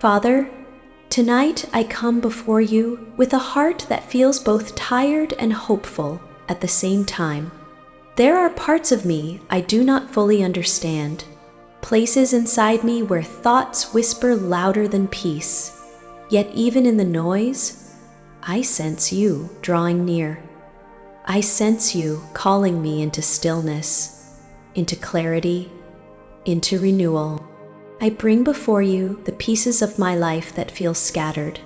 Father, tonight I come before you with a heart that feels both tired and hopeful at the same time. There are parts of me I do not fully understand, places inside me where thoughts whisper louder than peace. Yet even in the noise, I sense you drawing near. I sense you calling me into stillness, into clarity, into renewal. I bring before you the pieces of my life that feel scattered,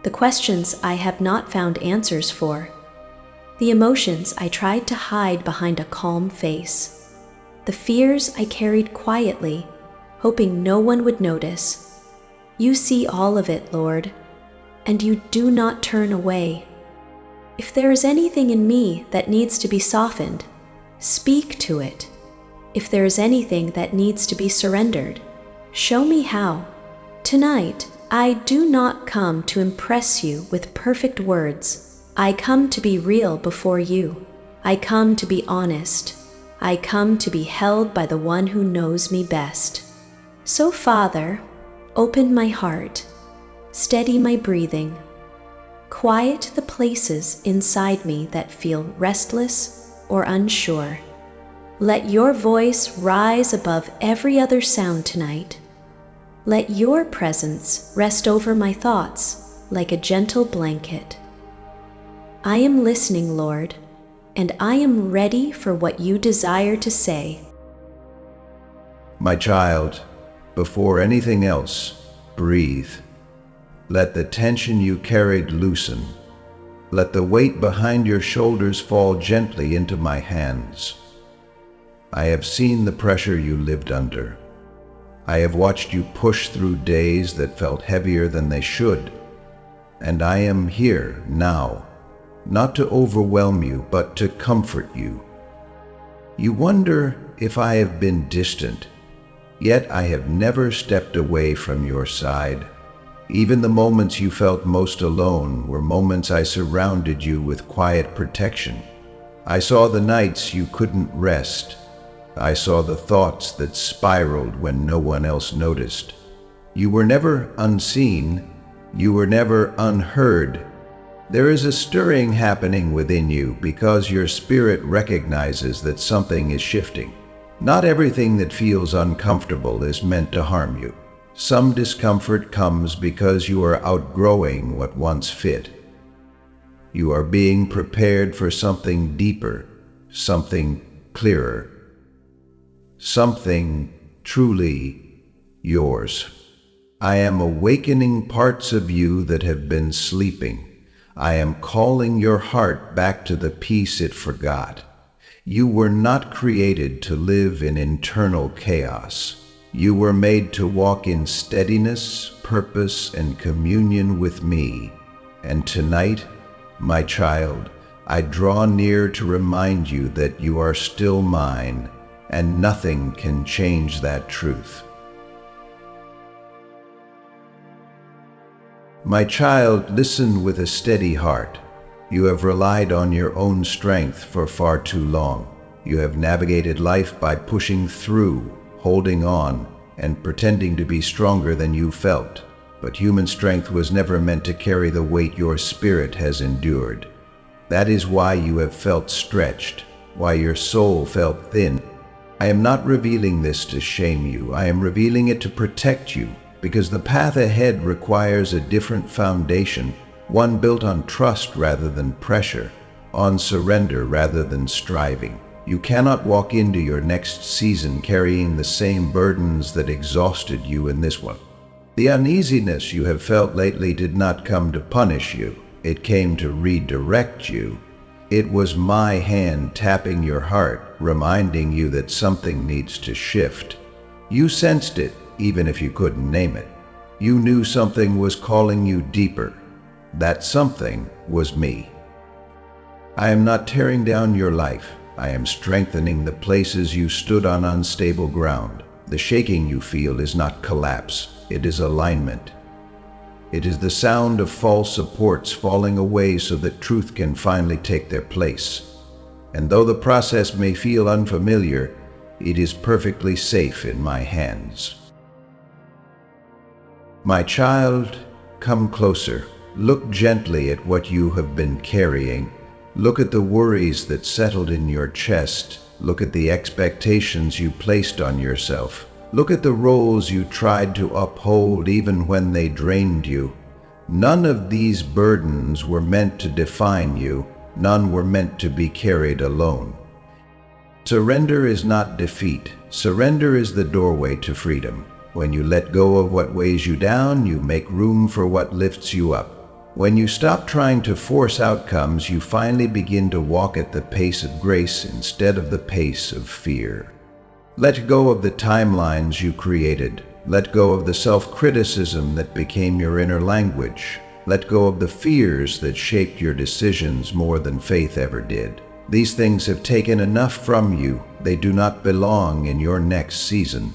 the questions I have not found answers for, the emotions I tried to hide behind a calm face, the fears I carried quietly, hoping no one would notice. You see all of it, Lord, and you do not turn away. If there is anything in me that needs to be softened, speak to it. If there is anything that needs to be surrendered, show me how. Tonight, I do not come to impress you with perfect words. I come to be real before you. I come to be honest. I come to be held by the one who knows me best. So, Father, open my heart, steady my breathing, quiet the places inside me that feel restless or unsure. Let your voice rise above every other sound tonight. Let your presence rest over my thoughts like a gentle blanket. I am listening, Lord, and I am ready for what you desire to say. My child, before anything else, breathe. Let the tension you carried loosen. Let the weight behind your shoulders fall gently into my hands. I have seen the pressure you lived under. I have watched you push through days that felt heavier than they should. And I am here now, not to overwhelm you, but to comfort you. You wonder if I have been distant, yet I have never stepped away from your side. Even the moments you felt most alone were moments I surrounded you with quiet protection. I saw the nights you couldn't rest. I saw the thoughts that spiraled when no one else noticed. You were never unseen. You were never unheard. There is a stirring happening within you because your spirit recognizes that something is shifting. Not everything that feels uncomfortable is meant to harm you. Some discomfort comes because you are outgrowing what once fit. You are being prepared for something deeper, something clearer, something truly yours. I am awakening parts of you that have been sleeping. I am calling your heart back to the peace it forgot. You were not created to live in internal chaos. You were made to walk in steadiness, purpose, and communion with me. And tonight, my child, I draw near to remind you that you are still mine, and nothing can change that truth. My child, listen with a steady heart. You have relied on your own strength for far too long. You have navigated life by pushing through, holding on, and pretending to be stronger than you felt. But human strength was never meant to carry the weight your spirit has endured. That is why you have felt stretched, why your soul felt thin. I am not revealing this to shame you. I am revealing it to protect you, because the path ahead requires a different foundation, one built on trust rather than pressure, on surrender rather than striving. You cannot walk into your next season carrying the same burdens that exhausted you in this one. The uneasiness you have felt lately did not come to punish you. It came to redirect you. It was my hand tapping your heart, reminding you that something needs to shift. You sensed it, even if you couldn't name it. You knew something was calling you deeper. That something was me. I am not tearing down your life. I am strengthening the places you stood on unstable ground. The shaking you feel is not collapse, it is alignment. It is the sound of false supports falling away so that truth can finally take their place. And though the process may feel unfamiliar, it is perfectly safe in my hands. My child, come closer. Look gently at what you have been carrying. Look at the worries that settled in your chest. Look at the expectations you placed on yourself. Look at the roles you tried to uphold even when they drained you. None of these burdens were meant to define you. None were meant to be carried alone. Surrender is not defeat. Surrender is the doorway to freedom. When you let go of what weighs you down, you make room for what lifts you up. When you stop trying to force outcomes, you finally begin to walk at the pace of grace instead of the pace of fear. Let go of the timelines you created. Let go of the self-criticism that became your inner language. Let go of the fears that shaped your decisions more than faith ever did. These things have taken enough from you. They do not belong in your next season.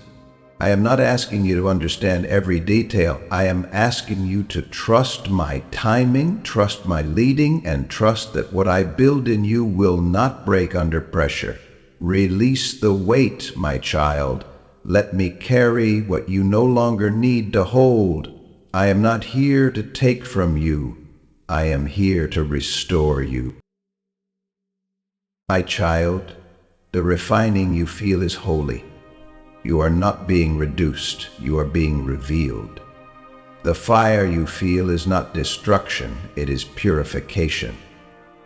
I am not asking you to understand every detail. I am asking you to trust my timing, trust my leading, and trust that what I build in you will not break under pressure. Release the weight, my child. Let me carry what you no longer need to hold. I am not here to take from you. I am here to restore you. My child, the refining you feel is holy. You are not being reduced, you are being revealed. The fire you feel is not destruction, it is purification.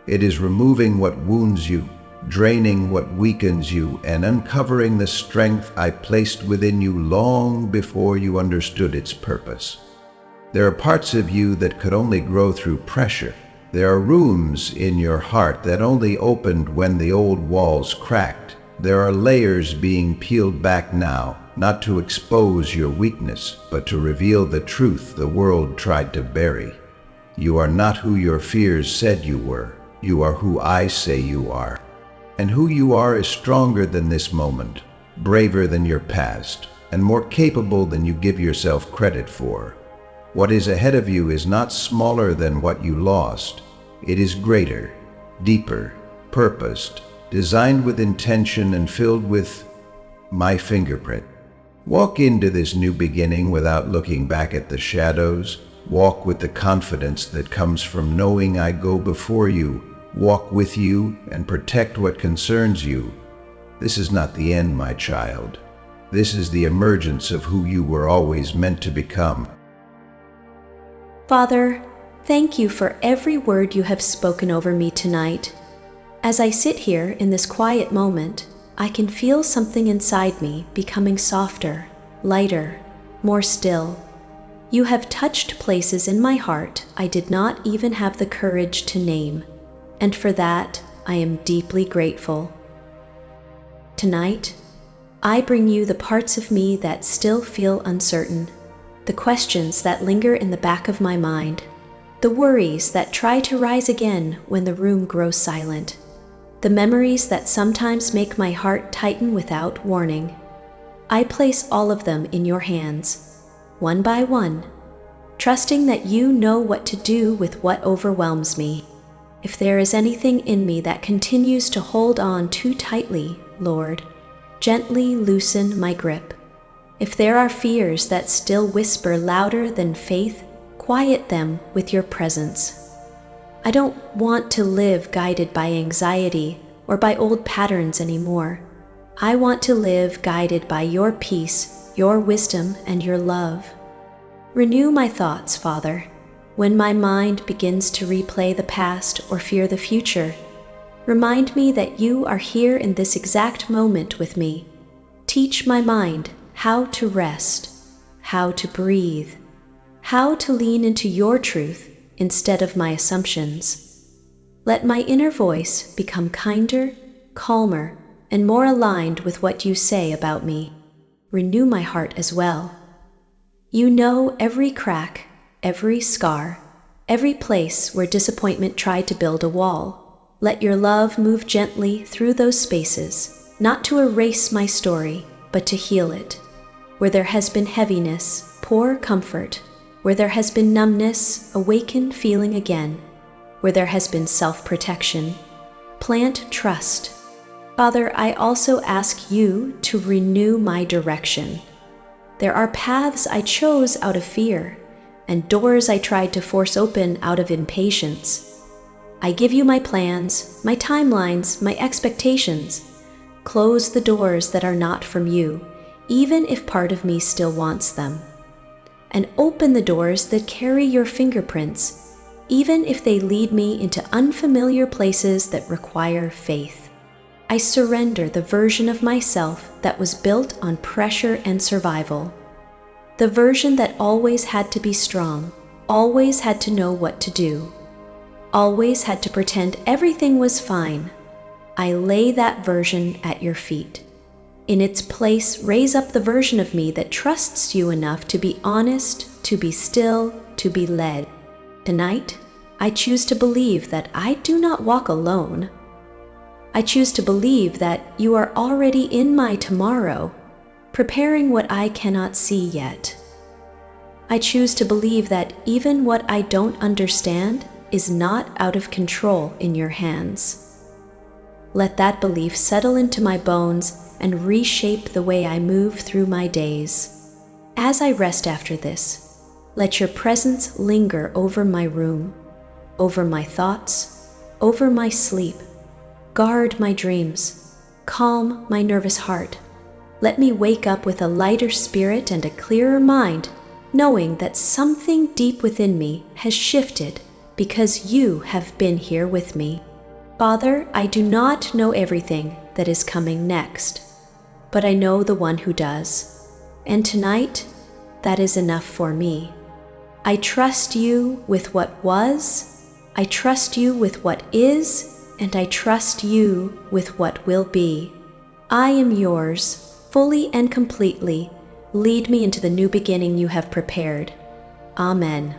It is removing what wounds you, draining what weakens you, and uncovering the strength I placed within you long before you understood its purpose. There are parts of you that could only grow through pressure. There are rooms in your heart that only opened when the old walls cracked. There are layers being peeled back now, not to expose your weakness, but to reveal the truth the world tried to bury. You are not who your fears said you were. You are who I say you are. And who you are is stronger than this moment, braver than your past, and more capable than you give yourself credit for. What is ahead of you is not smaller than what you lost. It is greater, deeper, purposed, designed with intention and filled with my fingerprint. Walk into this new beginning without looking back at the shadows. Walk with the confidence that comes from knowing I go before you, walk with you, and protect what concerns you. This is not the end, my child. This is the emergence of who you were always meant to become. Father, thank you for every word you have spoken over me tonight. As I sit here in this quiet moment, I can feel something inside me becoming softer, lighter, more still. You have touched places in my heart I did not even have the courage to name, and for that I am deeply grateful. Tonight, I bring you the parts of me that still feel uncertain, the questions that linger in the back of my mind, the worries that try to rise again when the room grows silent, the memories that sometimes make my heart tighten without warning. I place all of them in your hands, one by one, trusting that you know what to do with what overwhelms me. If there is anything in me that continues to hold on too tightly, Lord, gently loosen my grip. If there are fears that still whisper louder than faith, quiet them with your presence. I don't want to live guided by anxiety or by old patterns anymore. I want to live guided by your peace, your wisdom, and your love. Renew my thoughts, Father. When my mind begins to replay the past or fear the future, remind me that you are here in this exact moment with me. Teach my mind how to rest, how to breathe, how to lean into your truth instead of my assumptions. Let my inner voice become kinder, calmer, and more aligned with what you say about me. Renew my heart as well. You know every crack, every scar, every place where disappointment tried to build a wall. Let your love move gently through those spaces, not to erase my story, but to heal it. Where there has been heaviness, pour comfort. Where there has been numbness, awaken feeling again. Where there has been self-protection, plant trust. Father, I also ask you to renew my direction. There are paths I chose out of fear, and doors I tried to force open out of impatience. I give you my plans, my timelines, my expectations. Close the doors that are not from you, even if part of me still wants them. And open the doors that carry your fingerprints, even if they lead me into unfamiliar places that require faith. I surrender the version of myself that was built on pressure and survival. The version that always had to be strong, always had to know what to do, always had to pretend everything was fine. I lay that version at your feet. In its place, raise up the version of me that trusts you enough to be honest, to be still, to be led. Tonight, I choose to believe that I do not walk alone. I choose to believe that you are already in my tomorrow, preparing what I cannot see yet. I choose to believe that even what I don't understand is not out of control in your hands. Let that belief settle into my bones and reshape the way I move through my days. As I rest after this, let your presence linger over my room, over my thoughts, over my sleep. Guard my dreams, calm my nervous heart. Let me wake up with a lighter spirit and a clearer mind, knowing that something deep within me has shifted because you have been here with me. Father, I do not know everything that is coming next, but I know the one who does. And tonight, that is enough for me. I trust you with what was, I trust you with what is, and I trust you with what will be. I am yours, fully and completely. Lead me into the new beginning you have prepared. Amen.